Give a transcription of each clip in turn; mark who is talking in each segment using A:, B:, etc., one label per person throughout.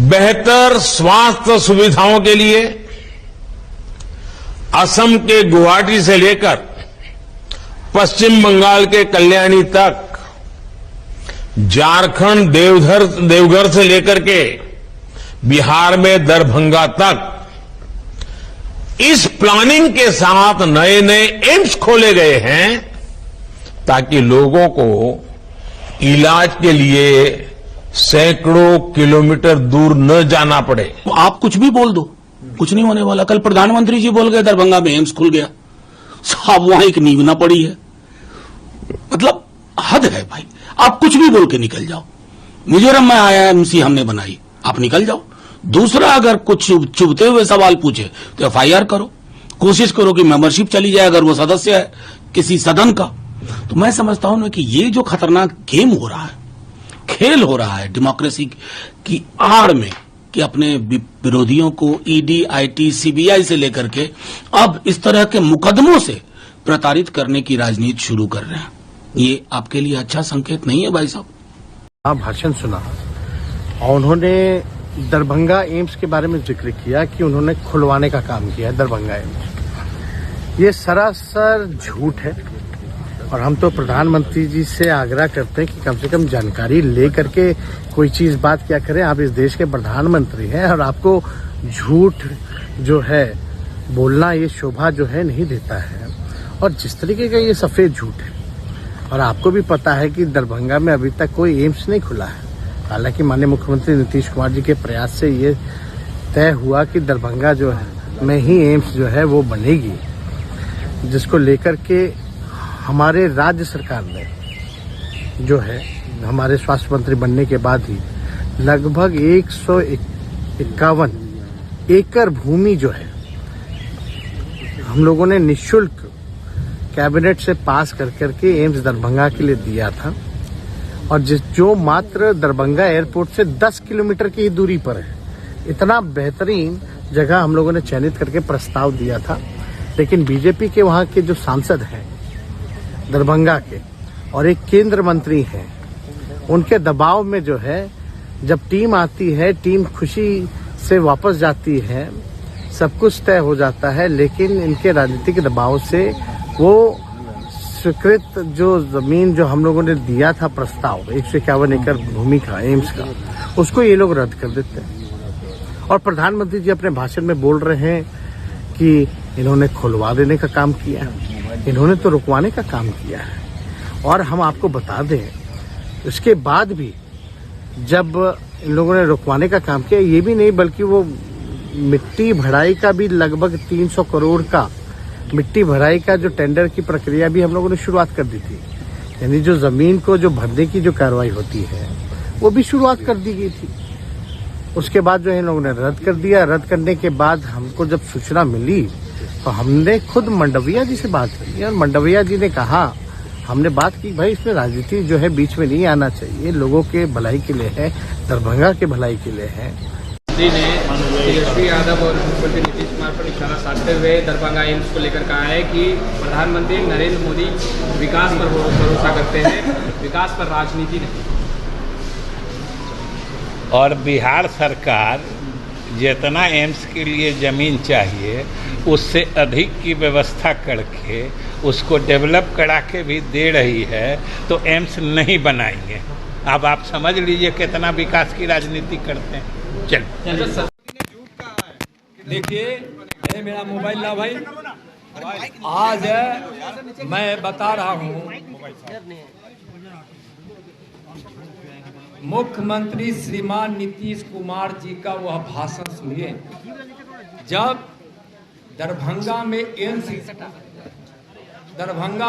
A: बेहतर स्वास्थ्य सुविधाओं के लिए असम के गुवाहाटी से लेकर पश्चिम बंगाल के कल्याणी तक, झारखंड देवघर से लेकर के बिहार में दरभंगा तक इस प्लानिंग के साथ नए नए एम्स खोले गए हैं ताकि लोगों को इलाज के लिए सैकड़ों किलोमीटर दूर न जाना पड़े।
B: आप कुछ भी बोल दो, कुछ नहीं होने वाला। कल प्रधानमंत्री जी बोल गए दरभंगा में एम्स खुल गया, साहब वहां एक नींव ना पड़ी है। मतलब हद है भाई, आप कुछ भी बोल के निकल जाओ। मिजोरम में आईएमसी हमने बनाई, आप निकल जाओ। दूसरा, अगर कुछ चुभते हुए सवाल पूछे तो एफआईआर करो, कोशिश करो कि मेंबरशिप चली जाए अगर वो सदस्य है किसी सदन का। तो मैं समझता हूं ना कि ये जो खतरनाक गेम हो रहा है, खेल हो रहा है डेमोक्रेसी की आड़ में, कि अपने विरोधियों को ईडी, आईटी, सीबीआई से लेकर के अब इस तरह के मुकदमों से प्रताड़ित करने की राजनीति शुरू कर रहे हैं, ये आपके लिए अच्छा संकेत नहीं है भाई साहब?
C: आप भाषण सुना और उन्होंने दरभंगा एम्स के बारे में जिक्र किया कि उन्होंने खुलवाने का काम किया है दरभंगा एम्स। ये सरासर झूठ है और हम तो प्रधानमंत्री जी से आग्रह करते हैं कि कम से कम जानकारी ले करके कोई चीज बात क्या करें। आप इस देश के प्रधानमंत्री हैं और आपको झूठ जो है बोलना, ये शोभा जो है नहीं देता है। और जिस तरीके का ये सफेद झूठ है, और आपको भी पता है कि दरभंगा में अभी तक कोई एम्स नहीं खुला है। हालांकि माननीय मुख्यमंत्री नीतीश कुमार जी के प्रयास से ये तय हुआ कि दरभंगा जो है में ही एम्स जो है वो बनेगी, जिसको लेकर के हमारे राज्य सरकार ने जो है हमारे स्वास्थ्य मंत्री बनने के बाद ही लगभग 151 एकड़ भूमि जो है हम लोगों ने निःशुल्क कैबिनेट से पास कर करके एम्स दरभंगा के लिए दिया था। और जो मात्र दरभंगा एयरपोर्ट से 10 किलोमीटर की दूरी पर है, इतना बेहतरीन जगह हम लोगों ने चयनित करके प्रस्ताव दिया था। लेकिन बीजेपी के वहां के जो सांसद हैं दरभंगा के और एक केंद्र मंत्री हैं, उनके दबाव में जो है जब टीम आती है, टीम खुशी से वापस जाती है, सब कुछ तय हो जाता है। लेकिन इनके राजनीतिक दबाव से वो स्वीकृत जो जमीन जो हम लोगों ने दिया था प्रस्ताव 151 एकड़ भूमि का एम्स का, उसको ये लोग रद्द कर देते हैं। और प्रधानमंत्री जी अपने भाषण में बोल रहे हैं कि इन्होंने खुलवा देने का काम किया है, इन्होंने तो रुकवाने का काम किया है। और हम आपको बता दें, उसके बाद भी जब इन लोगों ने रुकवाने का काम किया, ये भी नहीं बल्कि वो मिट्टी भराई का भी लगभग 300 करोड़ का मिट्टी भराई का जो टेंडर की प्रक्रिया भी हम लोगों ने शुरुआत कर दी थी। यानी जो जमीन को जो भरने की जो कार्रवाई होती है वो भी शुरुआत कर दी गई थी। उसके बाद जो है इन लोगों ने रद्द कर दिया। रद्द करने के बाद हमको जब सूचना मिली तो हमने खुद मंडविया जी से बात की और मंडविया जी ने कहा, हमने बात की भाई इसमें राजनीति जो है बीच में नहीं आना चाहिए, लोगों के भलाई के लिए है, दरभंगा के भलाई के लिए है।
D: ने तेजस्वी यादव और मुख्यमंत्री नीतीश कुमार पर निशाना साधते हुए दरभंगा एम्स को लेकर कहा है कि प्रधानमंत्री नरेंद्र मोदी विकास पर भरोसा करते हैं, विकास पर राजनीति नहीं।
E: और बिहार सरकार जितना एम्स के लिए ज़मीन चाहिए उससे अधिक की व्यवस्था करके उसको डेवलप करा के भी दे रही है, तो एम्स नहीं बनाएंगे। अब आप समझ लीजिए कितना विकास की राजनीति करते हैं। चल
F: देखिए, ये मेरा मोबाइल ला भाई। आज मैं बता रहा हूँ, मुख्यमंत्री श्रीमान नीतीश कुमार जी का वह भाषण सुनिए जब दरभंगा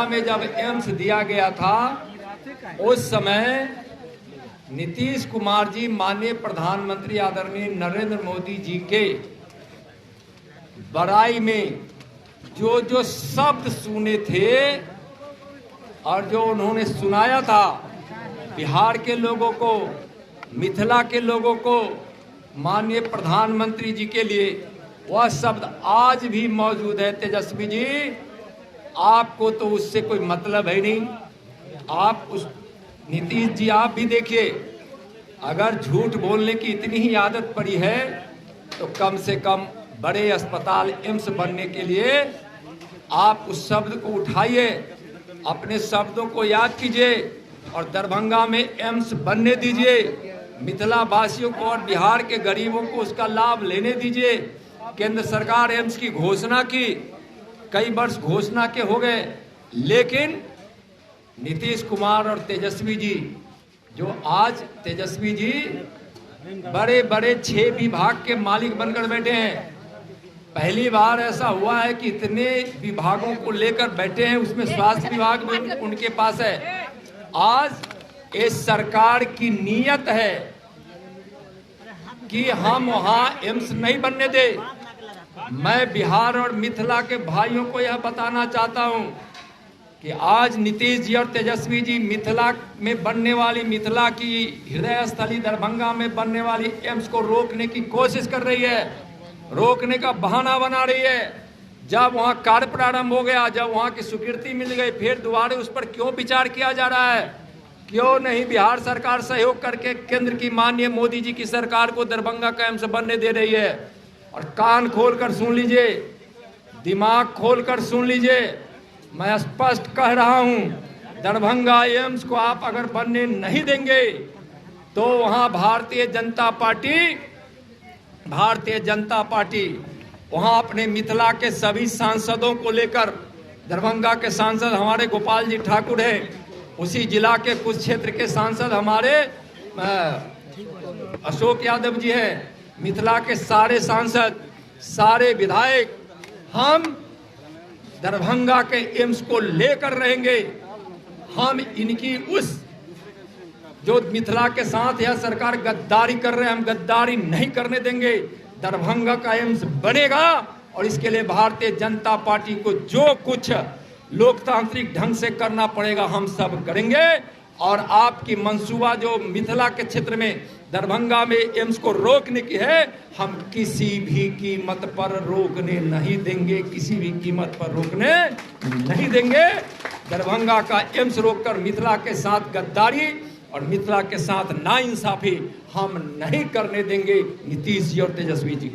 F: में जब एम्स दिया गया था, उस समय नीतीश कुमार जी माननीय प्रधानमंत्री आदरणीय नरेंद्र मोदी जी के बड़ाई में जो जो शब्द सुने थे और जो उन्होंने सुनाया था बिहार के लोगों को, मिथिला के लोगों को, माननीय प्रधानमंत्री जी के लिए, वह शब्द आज भी मौजूद है। तेजस्वी जी, आपको तो उससे कोई मतलब है नहीं। आप उस नीतीश जी, आप भी देखिए, अगर झूठ बोलने की इतनी ही आदत पड़ी है तो कम से कम बड़े अस्पताल एम्स बनने के लिए आप उस शब्द को उठाइए, अपने शब्दों को याद कीजिए और दरभंगा में एम्स बनने दीजिए। मिथिला वासियों को और बिहार के गरीबों को उसका लाभ लेने दीजिए। केंद्र सरकार एम्स की घोषणा की, कई वर्ष घोषणा के हो गए, लेकिन नीतीश कुमार और तेजस्वी जी, जो आज तेजस्वी जी बड़े बड़े 6 विभाग के मालिक बनकर बैठे हैं। पहली बार ऐसा हुआ है कि इतने विभागों को लेकर बैठे हैं, उसमें स्वास्थ्य विभाग भी उनके पास है। आज इस सरकार की नीयत है कि हम वहां एम्स नहीं बनने दे। मैं बिहार और मिथिला के भाइयों को यह बताना चाहता हूं कि आज नीतीश जी और तेजस्वी जी मिथिला में बनने वाली, मिथिला की हृदय स्थली दरभंगा में बनने वाली एम्स को रोकने की कोशिश कर रही है, रोकने का बहाना बना रही है। जब वहां कार्य प्रारंभ हो गया, जब वहां की स्वीकृति मिल गई, फिर दोबारा उस पर क्यों विचार किया जा रहा है? क्यों नहीं बिहार सरकार सहयोग करके केंद्र की माननीय मोदी जी की सरकार को दरभंगा का एम्स बनने दे रही है? और कान खोलकर सुन लीजिए, दिमाग खोलकर सुन लीजिए, मैं स्पष्ट कह रहा हूं, दरभंगा एम्स को आप अगर बनने नहीं देंगे तो वहां भारतीय जनता पार्टी वहां अपने मिथिला के सभी सांसदों को लेकर, दरभंगा के सांसद हमारे गोपाल जी ठाकुर हैं, उसी जिला के कुछ क्षेत्र के सांसद हमारे अशोक यादव जी हैं, मिथिला के सारे सांसद, सारे विधायक, हम दरभंगा के एम्स को लेकर रहेंगे। हम इनकी उस जो मिथिला के साथ यह सरकार गद्दारी कर रहे हैं, हम गद्दारी नहीं करने देंगे। दरभंगा का एम्स बनेगा और इसके लिए भारतीय जनता पार्टी को जो कुछ लोकतांत्रिक ढंग से करना पड़ेगा हम सब करेंगे। और आपकी मंसूबा जो मिथिला के क्षेत्र में दरभंगा में एम्स को रोकने की है, हम किसी भी कीमत पर रोकने नहीं देंगे, किसी भी कीमत पर रोकने नहीं देंगे। दरभंगा का एम्स रोककर मिथिला के साथ गद्दारी और मिथिला के साथ नाइंसाफी हम नहीं करने देंगे नीतीश जी और तेजस्वी जी।